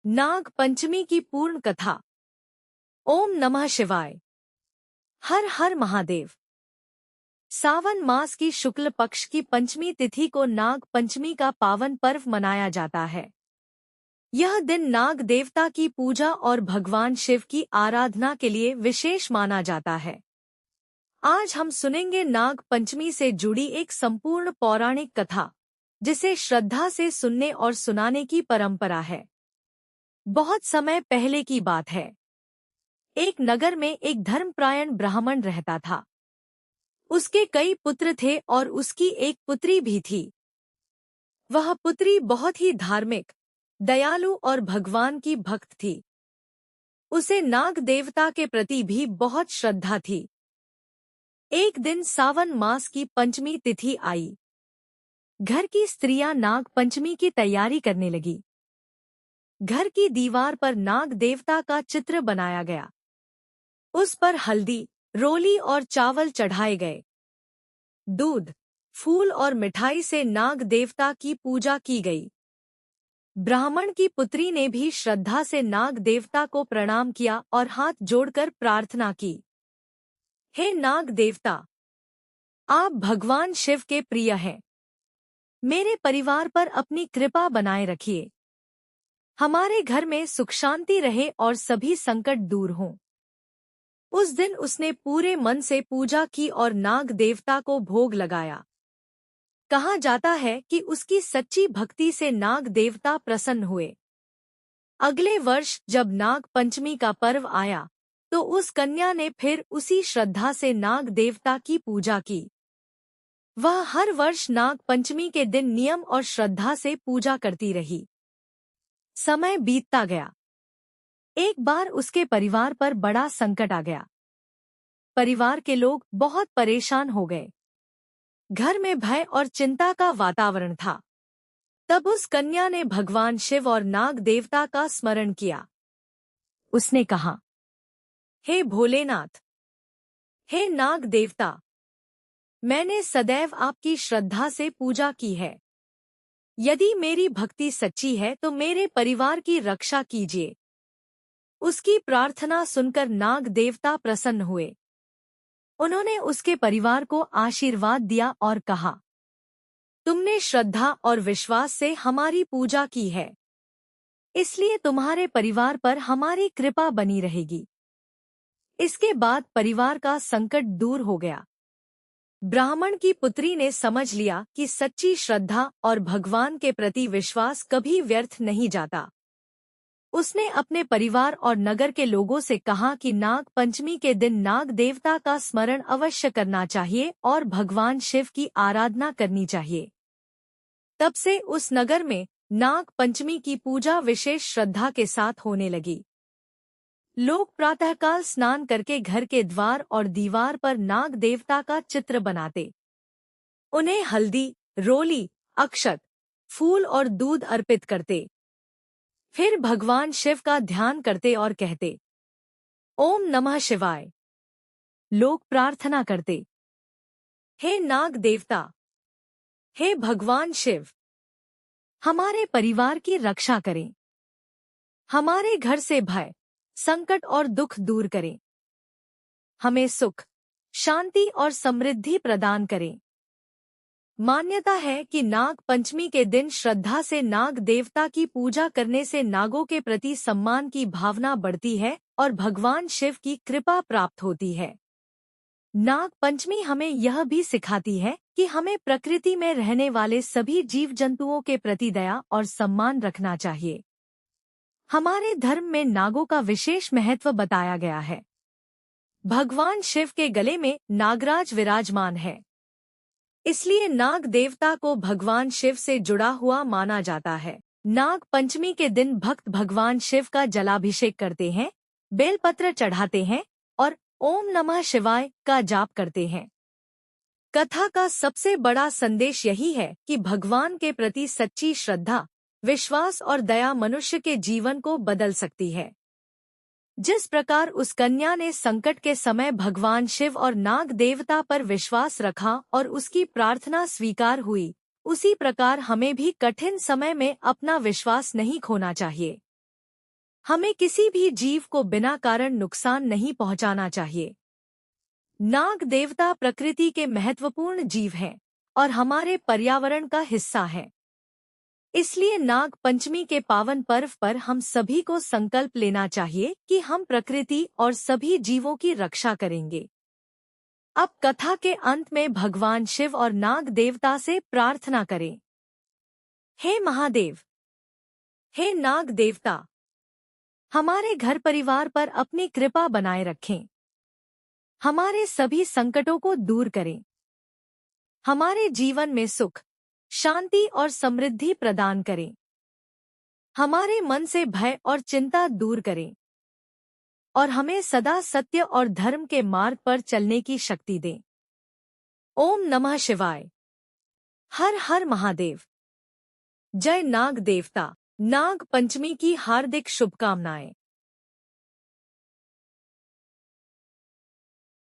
नाग पंचमी की पूर्ण कथा। ओम नमः शिवाय। हर हर महादेव। सावन मास की शुक्ल पक्ष की पंचमी तिथि को नाग पंचमी का पावन पर्व मनाया जाता है। यह दिन नाग देवता की पूजा और भगवान शिव की आराधना के लिए विशेष माना जाता है। आज हम सुनेंगे नाग पंचमी से जुड़ी एक संपूर्ण पौराणिक कथा, जिसे श्रद्धा से सुनने और सुनाने की परंपरा है। बहुत समय पहले की बात है। एक नगर में एक धर्मपरायण ब्राह्मण रहता था। उसके कई पुत्र थे और उसकी एक पुत्री भी थी। वह पुत्री बहुत ही धार्मिक, दयालु और भगवान की भक्त थी। उसे नाग देवता के प्रति भी बहुत श्रद्धा थी। एक दिन सावन मास की पंचमी तिथि आई। घर की स्त्रियां नाग पंचमी की तैयारी करने लगी। घर की दीवार पर नाग देवता का चित्र बनाया गया। उस पर हल्दी, रोली और चावल चढ़ाए गए। दूध, फूल और मिठाई से नाग देवता की पूजा की गई। ब्राह्मण की पुत्री ने भी श्रद्धा से नाग देवता को प्रणाम किया और हाथ जोड़कर प्रार्थना की। हे नाग देवता, आप भगवान शिव के प्रिय हैं। मेरे परिवार पर अपनी कृपा बनाए रखिए। हमारे घर में सुख शांति रहे और सभी संकट दूर हों। उस दिन उसने पूरे मन से पूजा की और नाग देवता को भोग लगाया। कहा जाता है कि उसकी सच्ची भक्ति से नाग देवता प्रसन्न हुए। अगले वर्ष जब नाग पंचमी का पर्व आया, तो उस कन्या ने फिर उसी श्रद्धा से नाग देवता की पूजा की। वह हर वर्ष नाग पंचमी के दिन नियम और श्रद्धा से पूजा करती रही। समय बीतता गया। एक बार उसके परिवार पर बड़ा संकट आ गया। परिवार के लोग बहुत परेशान हो गए। घर में भय और चिंता का वातावरण था। तब उस कन्या ने भगवान शिव और नाग देवता का स्मरण किया। उसने कहा, हे भोलेनाथ, हे नाग देवता, मैंने सदैव आपकी श्रद्धा से पूजा की है। यदि मेरी भक्ति सच्ची है तो मेरे परिवार की रक्षा कीजिए। उसकी प्रार्थना सुनकर नाग देवता प्रसन्न हुए। उन्होंने उसके परिवार को आशीर्वाद दिया और कहा, तुमने श्रद्धा और विश्वास से हमारी पूजा की है, इसलिए तुम्हारे परिवार पर हमारी कृपा बनी रहेगी। इसके बाद परिवार का संकट दूर हो गया। ब्राह्मण की पुत्री ने समझ लिया कि सच्ची श्रद्धा और भगवान के प्रति विश्वास कभी व्यर्थ नहीं जाता। उसने अपने परिवार और नगर के लोगों से कहा कि नाग पंचमी के दिन नाग देवता का स्मरण अवश्य करना चाहिए और भगवान शिव की आराधना करनी चाहिए। तब से उस नगर में नाग पंचमी की पूजा विशेष श्रद्धा के साथ होने लगी। लोग प्रातःकाल स्नान करके घर के द्वार और दीवार पर नाग देवता का चित्र बनाते। उन्हें हल्दी, रोली, अक्षत, फूल और दूध अर्पित करते। फिर भगवान शिव का ध्यान करते और कहते, ओम नमः शिवाय। लोग प्रार्थना करते, हे नाग देवता, हे भगवान शिव, हमारे परिवार की रक्षा करें। हमारे घर से भय, संकट और दुख दूर करें। हमें सुख, शांति और समृद्धि प्रदान करें। मान्यता है कि नाग पंचमी के दिन श्रद्धा से नाग देवता की पूजा करने से नागों के प्रति सम्मान की भावना बढ़ती है और भगवान शिव की कृपा प्राप्त होती है। नाग पंचमी हमें यह भी सिखाती है कि हमें प्रकृति में रहने वाले सभी जीव जंतुओं के प्रति दया और सम्मान रखना चाहिए। हमारे धर्म में नागों का विशेष महत्व बताया गया है। भगवान शिव के गले में नागराज विराजमान है, इसलिए नाग देवता को भगवान शिव से जुड़ा हुआ माना जाता है। नाग पंचमी के दिन भक्त भगवान शिव का जलाभिषेक करते हैं, बेलपत्र चढ़ाते हैं और ओम नमः शिवाय का जाप करते हैं। कथा का सबसे बड़ा संदेश यही है कि भगवान के प्रति सच्ची श्रद्धा, विश्वास और दया मनुष्य के जीवन को बदल सकती है। जिस प्रकार उस कन्या ने संकट के समय भगवान शिव और नाग देवता पर विश्वास रखा और उसकी प्रार्थना स्वीकार हुई, उसी प्रकार हमें भी कठिन समय में अपना विश्वास नहीं खोना चाहिए। हमें किसी भी जीव को बिना कारण नुकसान नहीं पहुंचाना चाहिए। नाग देवता प्रकृति के महत्वपूर्ण जीव हैं और हमारे पर्यावरण का हिस्सा हैं। इसलिए नाग पंचमी के पावन पर्व पर हम सभी को संकल्प लेना चाहिए कि हम प्रकृति और सभी जीवों की रक्षा करेंगे। अब कथा के अंत में भगवान शिव और नाग देवता से प्रार्थना करें। हे महादेव, हे नाग देवता, हमारे घर परिवार पर अपनी कृपा बनाए रखें। हमारे सभी संकटों को दूर करें। हमारे जीवन में सुख, शांति और समृद्धि प्रदान करें। हमारे मन से भय और चिंता दूर करें और हमें सदा सत्य और धर्म के मार्ग पर चलने की शक्ति दें। ओम नमः शिवाय। हर हर महादेव। जय नाग देवता। नाग पंचमी की हार्दिक शुभकामनाएं।